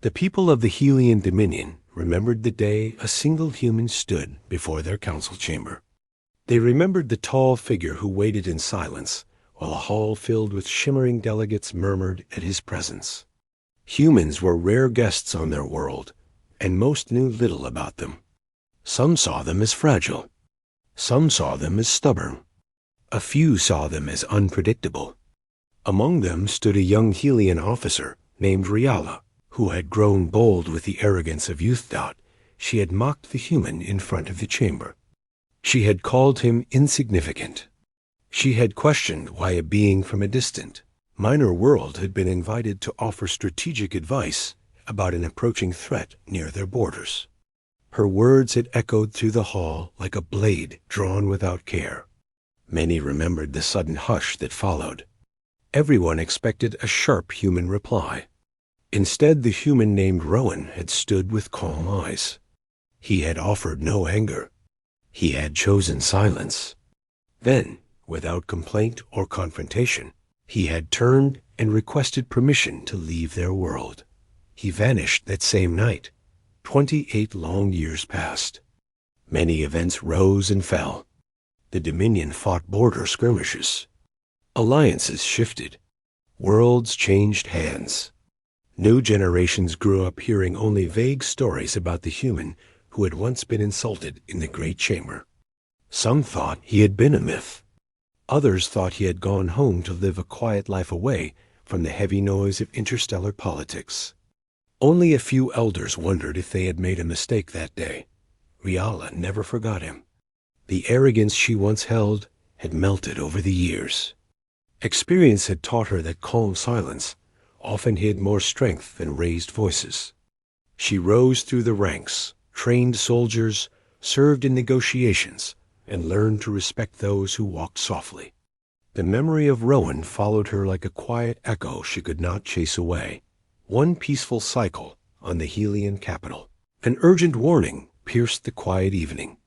The people of the Helian Dominion remembered the day a single human stood before their council chamber. They remembered the tall figure who waited in silence while a hall filled with shimmering delegates murmured at his presence. Humans were rare guests on their world, and most knew little about them. Some saw them as fragile. Some saw them as stubborn. A few saw them as unpredictable. Among them stood a young Helian officer named Riala, who had grown bold with the arrogance of youth. She had mocked the human in front of the chamber. She had called him insignificant. She had questioned why a being from a distant, minor world had been invited to offer strategic advice about an approaching threat near their borders. Her words had echoed through the hall like a blade drawn without care. Many remembered the sudden hush that followed. Everyone expected a sharp human reply. Instead, the human named Rowan had stood with calm eyes. He had offered no anger. He had chosen silence. Then, without complaint or confrontation, he had turned and requested permission to leave their world. He vanished that same night. 28 long years passed. Many events rose and fell. The Dominion fought border skirmishes. Alliances shifted. Worlds changed hands. New generations grew up hearing only vague stories about the human who had once been insulted in the Great Chamber. Some thought he had been a myth. Others thought he had gone home to live a quiet life away from the heavy noise of interstellar politics. Only a few elders wondered if they had made a mistake that day. Riala never forgot him. The arrogance she once held had melted over the years. Experience had taught her that calm silence often hid more strength than raised voices. She rose through the ranks, trained soldiers, served in negotiations, and learned to respect those who walked softly. The memory of Rowan followed her like a quiet echo she could not chase away. One peaceful cycle on the Helian capital. An urgent warning pierced the quiet evening.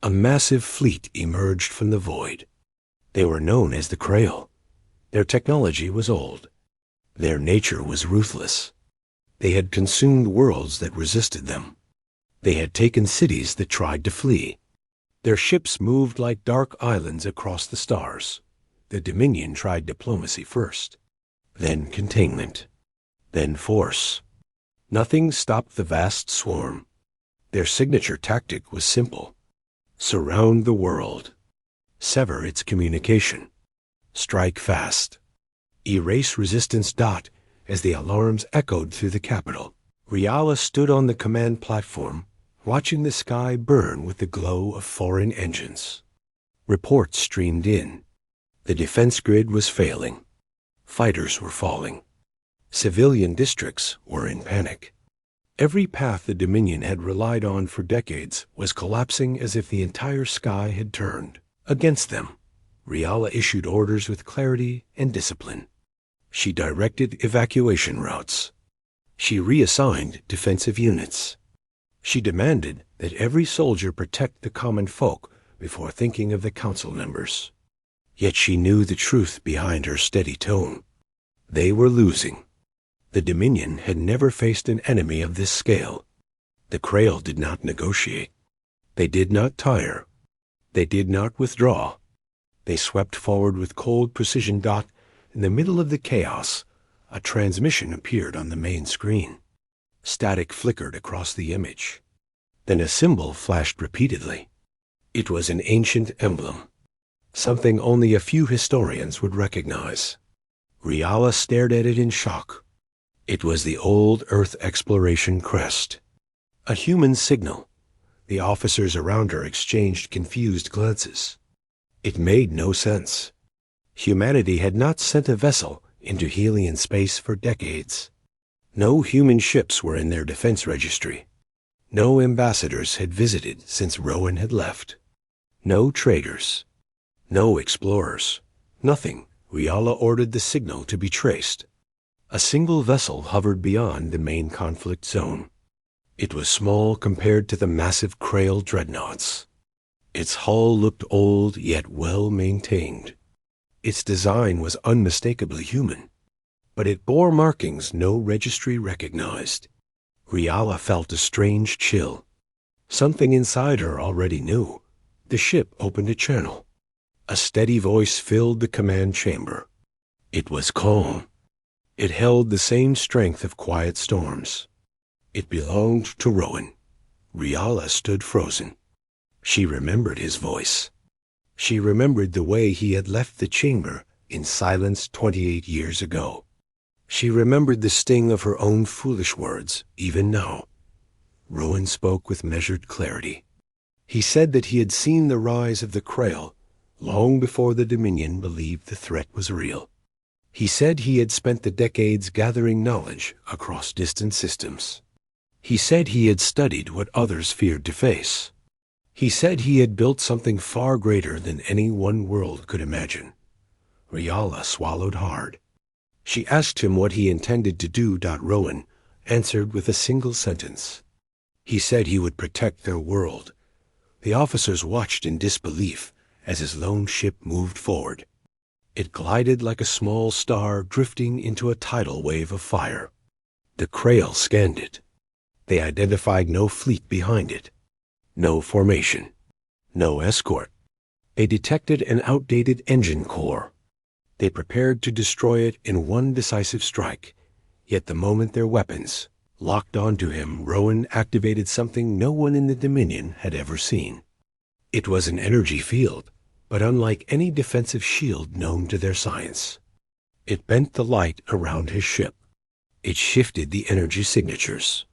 A massive fleet emerged from the void. They were known as the Krail. Their technology was old. Their nature was ruthless. They had consumed worlds that resisted them. They had taken cities that tried to flee. Their ships moved like dark islands across the stars. The Dominion tried diplomacy first, then containment, then force. Nothing stopped the vast swarm. Their signature tactic was simple. Surround the world. Sever its communication. Strike fast. Erase resistance. As the alarms echoed through the capital, Riala stood on the command platform, watching the sky burn with the glow of foreign engines. Reports streamed in. The defense grid was failing. Fighters were falling. Civilian districts were in panic. Every path the Dominion had relied on for decades was collapsing as if the entire sky had turned against them. Riala issued orders with clarity and discipline. She directed evacuation routes. She reassigned defensive units. She demanded that every soldier protect the common folk before thinking of the council members. Yet she knew the truth behind her steady tone. They were losing. The Dominion had never faced an enemy of this scale. The Krail did not negotiate. They did not tire. They did not withdraw. They swept forward with cold precision. In the middle of the chaos, a transmission appeared on the main screen. Static flickered across the image. Then a symbol flashed repeatedly. It was an ancient emblem, something only a few historians would recognize. Riala stared at it in shock. It was the old Earth exploration crest. A human signal. The officers around her exchanged confused glances. It made no sense. Humanity had not sent a vessel into Helian space for decades. No human ships were in their defense registry. No ambassadors had visited since Rowan had left. No traders. No explorers. Nothing. Riala ordered the signal to be traced. A single vessel hovered beyond the main conflict zone. It was small compared to the massive Krail dreadnoughts. Its hull looked old yet well maintained. Its design was unmistakably human, but it bore markings no registry recognized. Riala felt a strange chill. Something inside her already knew. The ship opened a channel. A steady voice filled the command chamber. It was calm. It held the same strength of quiet storms. It belonged to Rowan. Riala stood frozen. She remembered his voice. She remembered the way he had left the chamber in silence 28 years ago. She remembered the sting of her own foolish words, even now. Rowan spoke with measured clarity. He said that he had seen the rise of the Krail long before the Dominion believed the threat was real. He said he had spent the decades gathering knowledge across distant systems. He said he had studied what others feared to face. He said he had built something far greater than any one world could imagine. Riala swallowed hard. She asked him what he intended to do. Rowan answered with a single sentence. He said he would protect their world. The officers watched in disbelief as his lone ship moved forward. It glided like a small star drifting into a tidal wave of fire. The Krail scanned it. They identified no fleet behind it. No formation. No escort. They detected an outdated engine core. They prepared to destroy it in one decisive strike. Yet the moment their weapons locked onto him, Rowan activated something no one in the Dominion had ever seen. It was an energy field, but unlike any defensive shield known to their science. It bent the light around his ship. It shifted the energy signatures.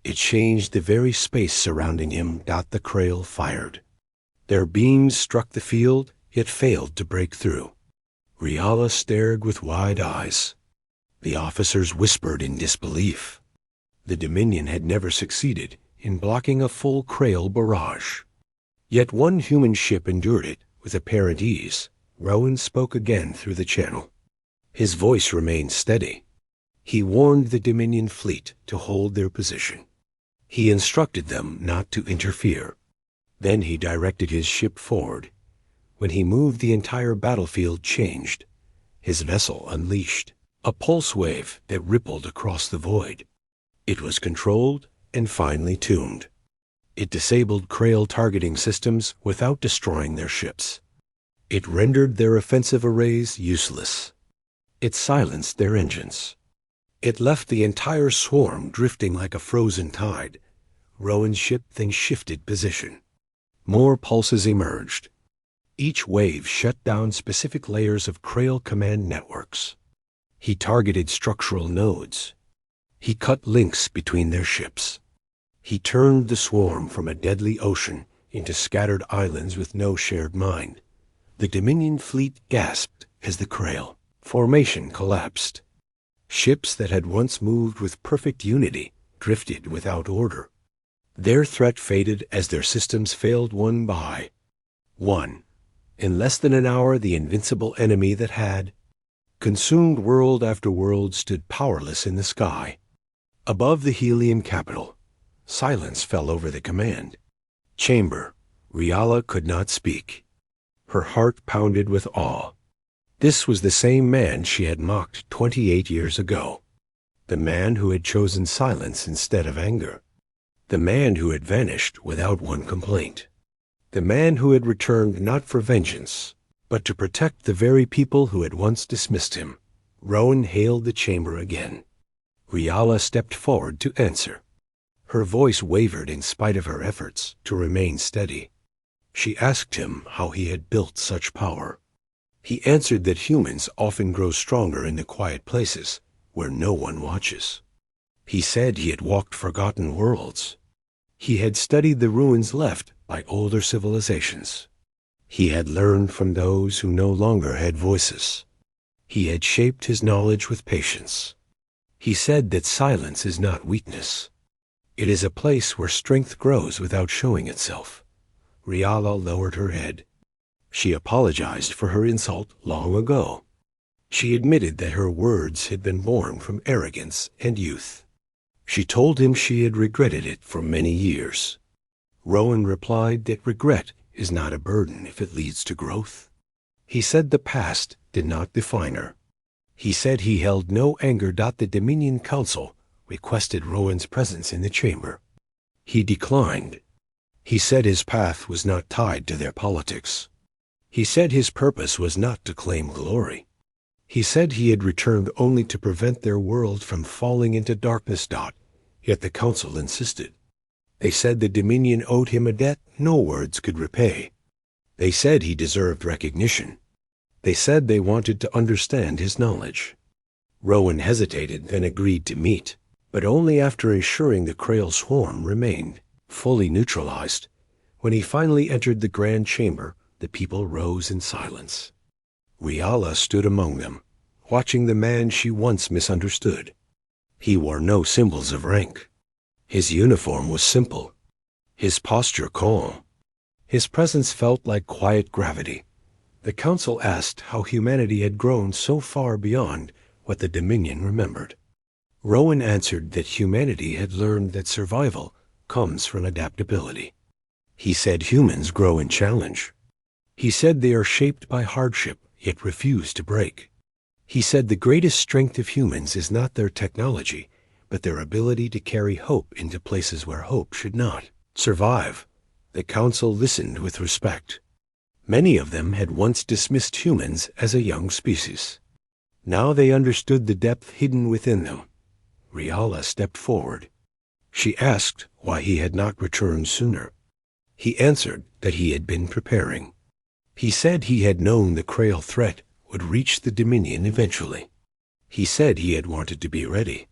It changed the very space surrounding him. The Krail fired. Their beams struck the field, yet failed to break through. Riala stared with wide eyes. The officers whispered in disbelief. The Dominion had never succeeded in blocking a full Krail barrage. Yet one human ship endured it with apparent ease. Rowan spoke again through the channel. His voice remained steady. He warned the Dominion fleet to hold their position. He instructed them not to interfere. Then he directed his ship forward. When he moved, the entire battlefield changed. His vessel unleashed a pulse wave that rippled across the void. It was controlled and finely tuned. It disabled Krail targeting systems without destroying their ships. It rendered their offensive arrays useless. It silenced their engines. It left the entire swarm drifting like a frozen tide. Rowan's ship then shifted position. More pulses emerged. Each wave shut down specific layers of Krail command networks. He targeted structural nodes. He cut links between their ships. He turned the swarm from a deadly ocean into scattered islands with no shared mind. The Dominion fleet gasped as the Krail formation collapsed. Ships that had once moved with perfect unity drifted without order. Their threat faded as their systems failed one by one. In less than an hour, the invincible enemy that had consumed world after world stood powerless in the sky. Above the helium capital, silence fell over the command chamber. Riala could not speak. Her heart pounded with awe. This was the same man she had mocked 28 years ago. The man who had chosen silence instead of anger. The man who had vanished without one complaint. The man who had returned not for vengeance, but to protect the very people who had once dismissed him. Rowan hailed the chamber again. Riala stepped forward to answer. Her voice wavered in spite of her efforts to remain steady. She asked him how he had built such power. He answered that humans often grow stronger in the quiet places where no one watches. He said he had walked forgotten worlds. He had studied the ruins left by older civilizations. He had learned from those who no longer had voices. He had shaped his knowledge with patience. He said that silence is not weakness. It is a place where strength grows without showing itself. Riala lowered her head. She apologized for her insult long ago. She admitted that her words had been born from arrogance and youth. She told him she had regretted it for many years. Rowan replied that regret is not a burden if it leads to growth. He said the past did not define her. He said he held no anger. The Dominion Council requested Rowan's presence in the chamber. He declined. He said his path was not tied to their politics. He said his purpose was not to claim glory. He said he had returned only to prevent their world from falling into darkness. Yet the council insisted. They said the Dominion owed him a debt no words could repay. They said he deserved recognition. They said they wanted to understand his knowledge. Rowan hesitated, then agreed to meet, but only after ensuring the Krail swarm remained fully neutralized. When he finally entered the grand chamber, the people rose in silence. Riala stood among them, watching the man she once misunderstood. He wore no symbols of rank. His uniform was simple, his posture calm. His presence felt like quiet gravity. The council asked how humanity had grown so far beyond what the Dominion remembered. Rowan answered that humanity had learned that survival comes from adaptability. He said humans grow in challenge. He said they are shaped by hardship, yet refuse to break. He said the greatest strength of humans is not their technology, but their ability to carry hope into places where hope should not survive. The council listened with respect. Many of them had once dismissed humans as a young species. Now they understood the depth hidden within them. Riala stepped forward. She asked why he had not returned sooner. He answered that he had been preparing. He said he had known the Krail threat would reach the Dominion eventually. He said he had wanted to be ready.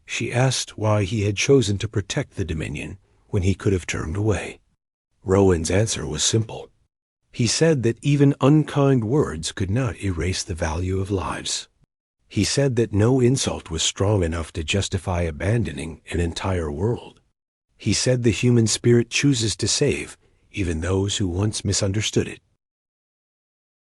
She asked why he had chosen to protect the Dominion when he could have turned away. Rowan's answer was simple. He said that even unkind words could not erase the value of lives. He said that no insult was strong enough to justify abandoning an entire world. He said the human spirit chooses to save even those who once misunderstood it.